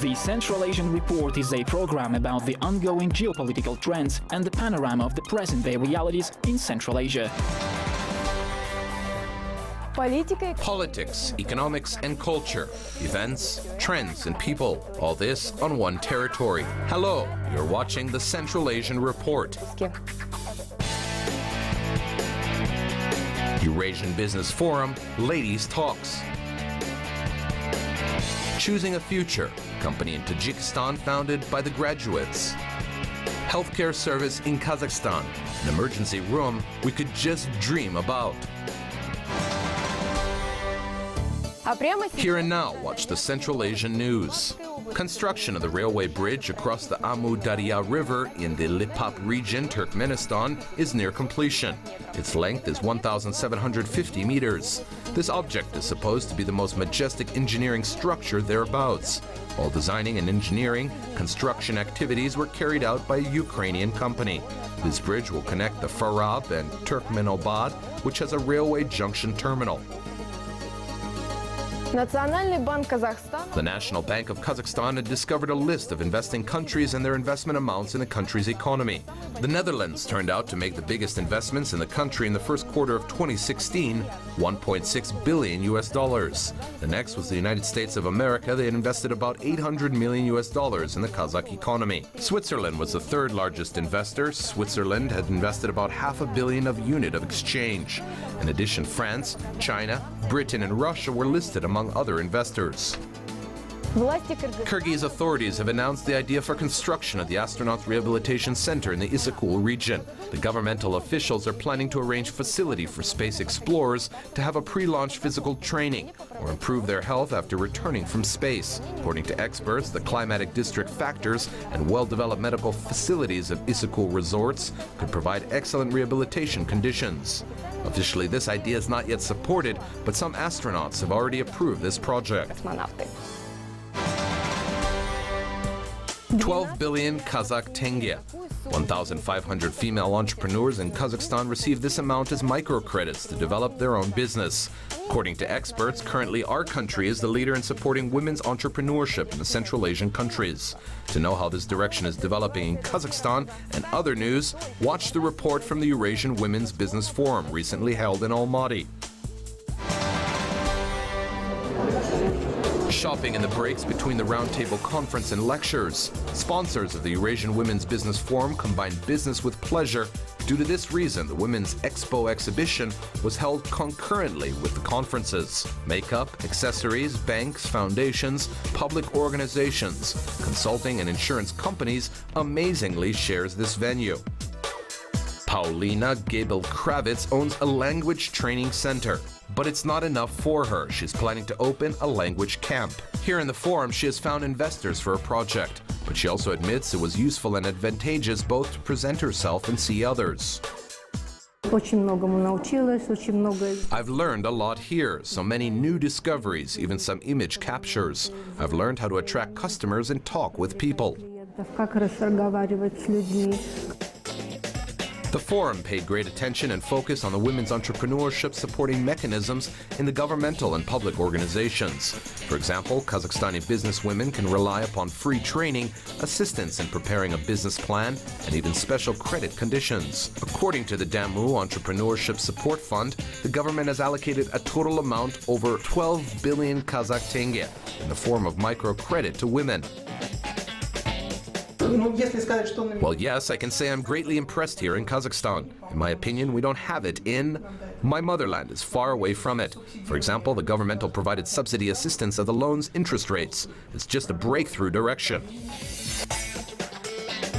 The Central Asian Report is a program about the ongoing geopolitical trends and the panorama of the present-day realities in Central Asia. Politics, economics and culture, events, trends and people, all this on one territory. Hello, you're watching the Central Asian Report. Eurasian Business Forum, Ladies Talks. Choosing a Future, company in Tajikistan founded by the graduates. Healthcare service in Kazakhstan, an emergency room we could just dream about. Here and now, watch the Central Asian news. Construction of the railway bridge across the Amu Darya River in the Lipap region, Turkmenistan, is near completion. Its length is 1,750 meters. This object is supposed to be the most majestic engineering structure thereabouts. While designing and engineering, construction activities were carried out by a Ukrainian company. This bridge will connect the Farab and Turkmenobad, which has a railway junction terminal. The National Bank of Kazakhstan had discovered a list of investing countries and their investment amounts in the country's economy. The Netherlands turned out to make the biggest investments in the country in the first quarter of 2016, $1.6 billion US. The next was the United States of America. They had invested about $800 million US in the Kazakh economy. Switzerland was the third largest investor. Switzerland had invested about $500 million of unit of exchange. In addition, France, China, Britain and Russia were listed among other investors. Kyrgyz authorities have announced the idea for construction of the Astronauts Rehabilitation Center in the Issyk region. The governmental officials are planning to arrange a facility for space explorers to have a pre-launch physical training or improve their health after returning from space. According to experts, the climatic district factors and well-developed medical facilities of Issyk resorts could provide excellent rehabilitation conditions. Officially, this idea is not yet supported, but some astronauts have already approved this project. 12 billion Kazakh tenge. 1,500 female entrepreneurs in Kazakhstan receive this amount as microcredits to develop their own business. According to experts, currently our country is the leader in supporting women's entrepreneurship in the Central Asian countries. To know how this direction is developing in Kazakhstan and other news, watch the report from the Eurasian Women's Business Forum recently held in Almaty. Shopping in the breaks between the roundtable conference and lectures. Sponsors of the Eurasian Women's Business Forum combine business with pleasure. Due to this reason, the Women's Expo exhibition was held concurrently with the conferences. Makeup, accessories, banks, foundations, public organizations, consulting and insurance companies amazingly shares this venue. Paulina Gebel-Kravitz owns a language training center. But it's not enough for her. She's planning to open a language camp. Here in the forum, she has found investors for her project, but she also admits it was useful and advantageous both to present herself and see others. I've learned a lot here, so many new discoveries, even some image captures. I've learned how to attract customers and talk with people. The forum paid great attention and focus on the women's entrepreneurship supporting mechanisms in the governmental and public organizations. For example, Kazakhstani businesswomen can rely upon free training, assistance in preparing a business plan, and even special credit conditions. According to the Damu Entrepreneurship Support Fund, the government has allocated a total amount over 12 billion Kazakh tenge in the form of microcredit to women. Well, yes, I can say I'm greatly impressed here in Kazakhstan. In my opinion, we don't have it in my motherland is far away from it. For example, the governmental provided subsidy assistance of the loans' interest rates. It's just a breakthrough direction.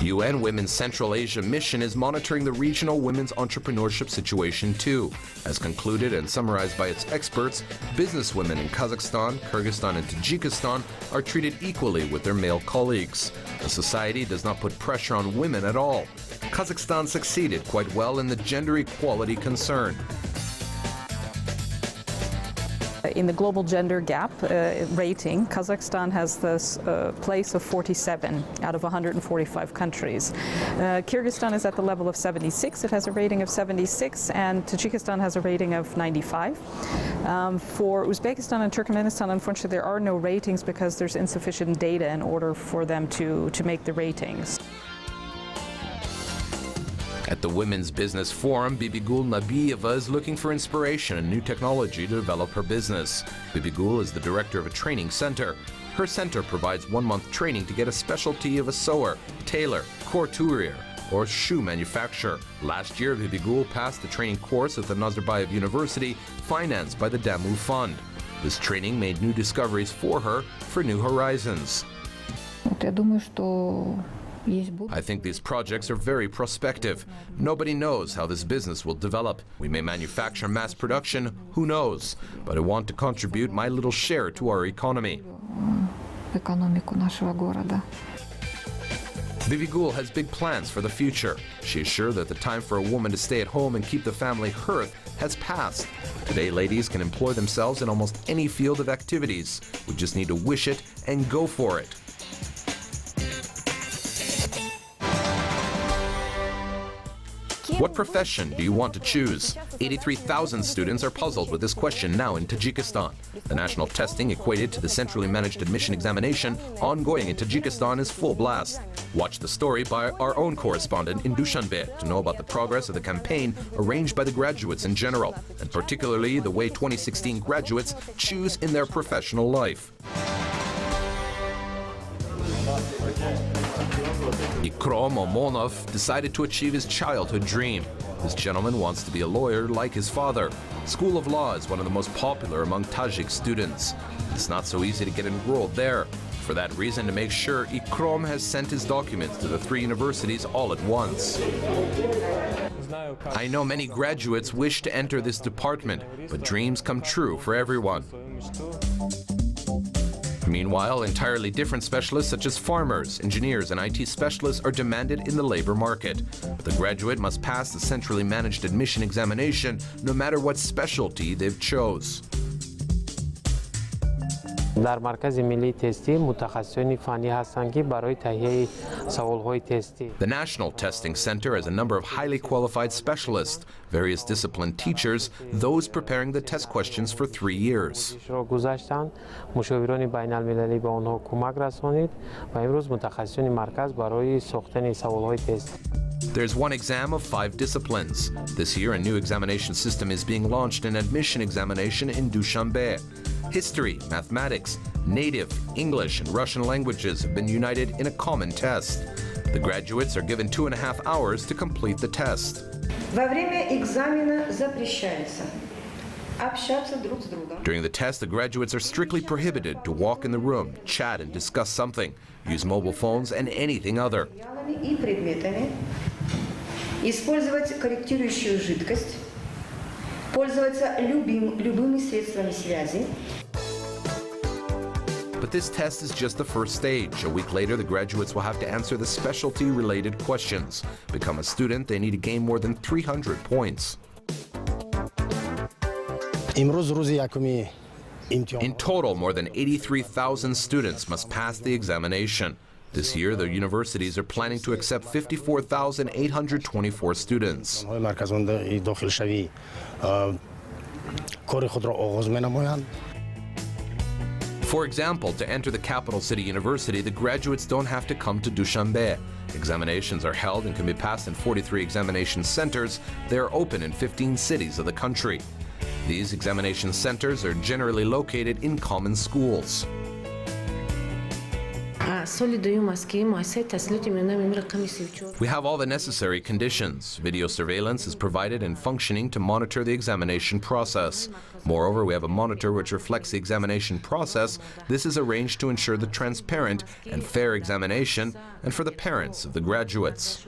UN Women's Central Asia Mission is monitoring the regional women's entrepreneurship situation too. As concluded and summarized by its experts, businesswomen in Kazakhstan, Kyrgyzstan and Tajikistan are treated equally with their male colleagues. The society does not put pressure on women at all. Kazakhstan succeeded quite well in the gender equality concern. In the global gender gap rating, Kazakhstan has this place of 47 out of 145 countries. Kyrgyzstan is at the level of 76. It has a rating of 76, and Tajikistan has a rating of 95. For Uzbekistan and Turkmenistan, unfortunately, there are no ratings because there's insufficient data in order for them to make the ratings. At the Women's Business Forum, Bibigul Nabiyeva is looking for inspiration and new technology to develop her business. Bibigul is the director of a training center. Her center provides 1-month training to get a specialty of a sewer, tailor, couturier, or shoe manufacturer. Last year, Bibigul passed the training course at the Nazarbayev University, financed by the Damu Fund. This training made new discoveries for her for new horizons. I think these projects are very prospective. Nobody knows how this business will develop. We may manufacture mass production, who knows? But I want to contribute my little share to our economy. Bibigul has big plans for the future. She is sure that the time for a woman to stay at home and keep the family hearth has passed. Today, ladies can employ themselves in almost any field of activities. We just need to wish it and go for it. What profession do you want to choose? 83,000 students are puzzled with this question now in Tajikistan. The national testing equated to the centrally managed admission examination ongoing in Tajikistan is full blast. Watch the story by our own correspondent in Dushanbe to know about the progress of the campaign arranged by the graduates in general, and particularly the way 2016 graduates choose in their professional life. Ikrom Omonov decided to achieve his childhood dream. This gentleman wants to be a lawyer like his father. School of Law is one of the most popular among Tajik students. It's not so easy to get enrolled there. For that reason, to make sure, Ikrom has sent his documents to the 3 universities all at once. I know many graduates wish to enter this department, but dreams come true for everyone. Meanwhile, entirely different specialists such as farmers, engineers, and IT specialists are demanded in the labor market. The graduate must pass the centrally managed admission examination no matter what specialty they've chose. در مرکز ملی تستی متخصصانی فنی هستند که برای تهیه سوالهای تستی. The National Testing Center has a number of highly qualified specialists, various disciplined teachers, those preparing the test questions for 3 years. گذاشتن مشاوران بین المللی به آنها کمک رسانید و امروز متخصصان مرکز برای ساختن سوالهای تستی. There's one exam of 5 disciplines. This year, a new examination system is being launched in admission examination in Dushanbe. History, mathematics, native, English, and Russian languages have been united in a common test. The graduates are given 2.5 hours to complete the test. During the test, the graduates are strictly prohibited to walk in the room, chat, and discuss something, use mobile phones, and anything other. Использовать корректирующую жидкость, пользоваться любыми средствами связи. But this test is just the first stage. A week later, the graduates will have to answer the specialty-related questions. Become a student, they need to gain more than 300 points. In total, more than 83,000 students must pass the examination. This year, the universities are planning to accept 54,824 students. For example, to enter the capital city university, the graduates don't have to come to Dushanbe. Examinations are held and can be passed in 43 examination centers. They are open in 15 cities of the country. These examination centers are generally located in common schools. We have all the necessary conditions. Video surveillance is provided and functioning to monitor the examination process. Moreover, we have a monitor which reflects the examination process. This is arranged to ensure the transparent and fair examination and for the parents of the graduates.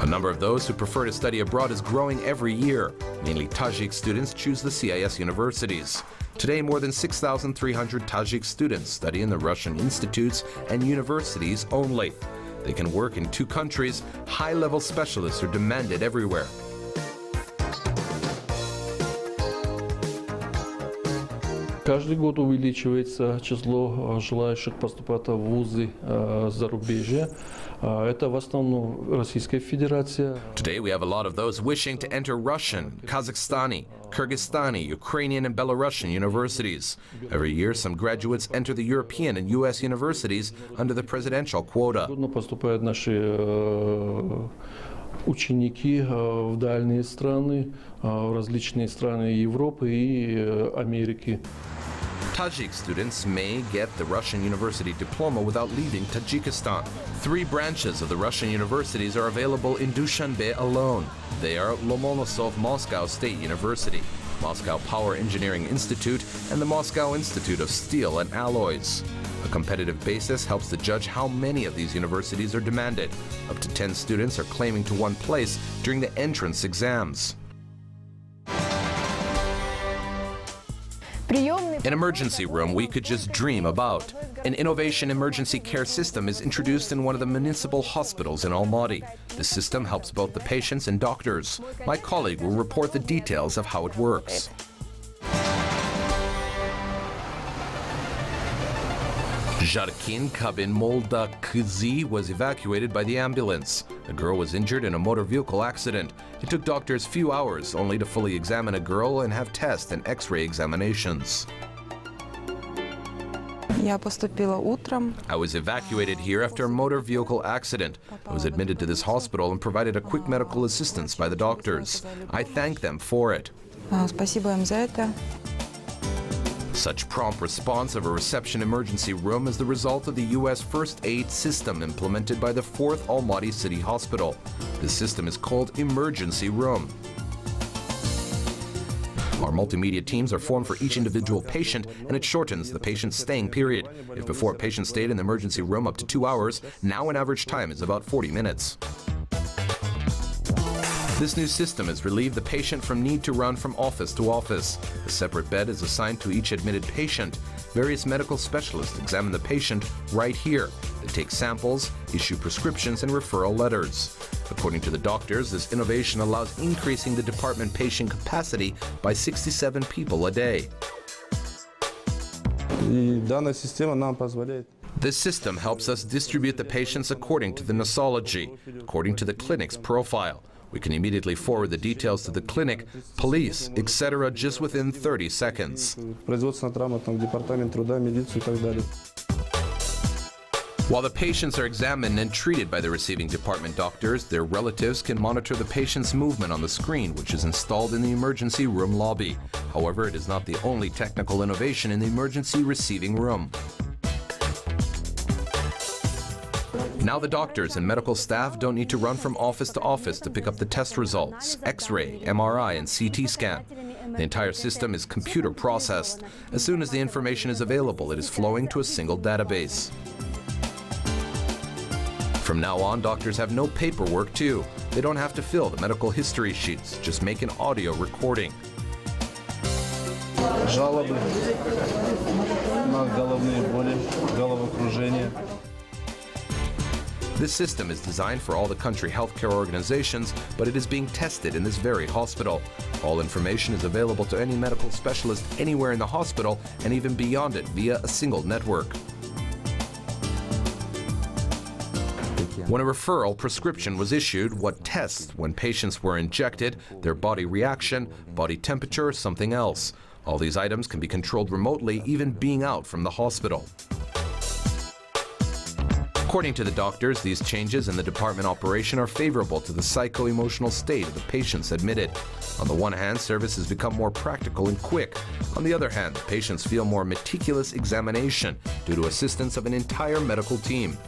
The number of those who prefer to study abroad is growing every year. Mainly Tajik students choose the CIS universities. Today, more than 6,300 Tajik students study in the Russian institutes and universities only. They can work in 2 countries. High-level specialists are demanded everywhere. Каждый год увеличивается число желающих поступать в вузы зарубежья. Это в основном Российская Федерация. Today we have a lot of those wishing to enter Russian, Kazakhstani, Kyrgyzstani, Ukrainian and Belarusian universities. Every year some graduates enter the European and US universities under the presidential quota. Поступают наши ученики в дальние страны, в различные страны Европы и Америки. Tajik students may get the Russian university diploma without leaving Tajikistan. 3 branches of the Russian universities are available in Dushanbe alone. They are Lomonosov Moscow State University, Moscow Power Engineering Institute, and the Moscow Institute of Steel and Alloys. A competitive basis helps to judge how many of these universities are demanded. Up to 10 students are claiming to one place during the entrance exams. An emergency room we could just dream about. An innovation emergency care system is introduced in one of the municipal hospitals in Almaty. The system helps both the patients and doctors. My colleague will report the details of how it works. Jarkin Kabin Molda Kzi was evacuated by the ambulance. The girl was injured in a motor vehicle accident. It took doctors few hours only to fully examine a girl and have test and X-ray examinations. I was evacuated here after a motor vehicle accident. I was admitted to this hospital and provided a quick medical assistance by the doctors. I thank them for it. Such prompt response of a reception emergency room is the result of the U.S. first aid system implemented by the 4th Almaty City Hospital. This system is called Emergency Room. Our multimedia teams are formed for each individual patient, and it shortens the patient's staying period. If before a patient stayed in the emergency room up to 2 hours, now an average time is about 40 minutes. This new system has relieved the patient from need to run from office to office. A separate bed is assigned to each admitted patient. Various medical specialists examine the patient right here. They take samples, issue prescriptions, and referral letters. According to the doctors, this innovation allows increasing the department patient capacity by 67 people a day. This system helps us distribute the patients according to the nosology, according to the clinic's profile. We can immediately forward the details to the clinic, police, etc. just within 30 seconds. While the patients are examined and treated by the receiving department doctors, their relatives can monitor the patient's movement on the screen, which is installed in the emergency room lobby. However, it is not the only technical innovation in the emergency receiving room. Now the doctors and medical staff don't need to run from office to office to pick up the test results, X-ray, MRI, and CT scan. The entire system is computer processed. As soon as the information is available, it is flowing to a single database. From now on, doctors have no paperwork too. They don't have to fill the medical history sheets, just make an audio recording. Жалобы на головные боли, головокружение. This system is designed for all the country healthcare organizations, but it is being tested in this very hospital. All information is available to any medical specialist anywhere in the hospital and even beyond it via a single network. When a referral prescription was issued, what tests, when patients were injected, their body reaction, body temperature, something else. All these items can be controlled remotely, even being out from the hospital. According to the doctors, these changes in the department operation are favorable to the psycho-emotional state of the patients admitted. On the one hand, service has become more practical and quick. On the other hand, the patients feel more meticulous examination due to assistance of an entire medical team.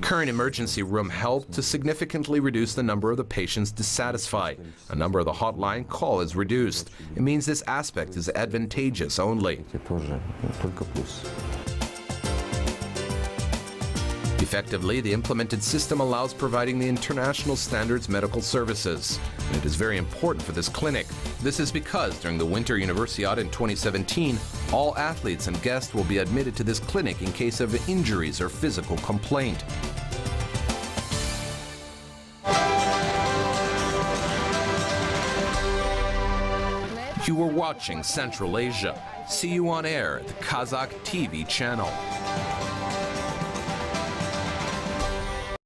Current emergency room helped to significantly reduce the number of the patients dissatisfied. A number of the hotline call is reduced. It means this aspect is advantageous only. Effectively, the implemented system allows providing the international standards medical services. And it is very important for this clinic. This is because during the Winter Universiade in 2017, all athletes and guests will be admitted to this clinic in case of injuries or physical complaint. You were watching Central Asia. See you on air at the Kazakh TV channel.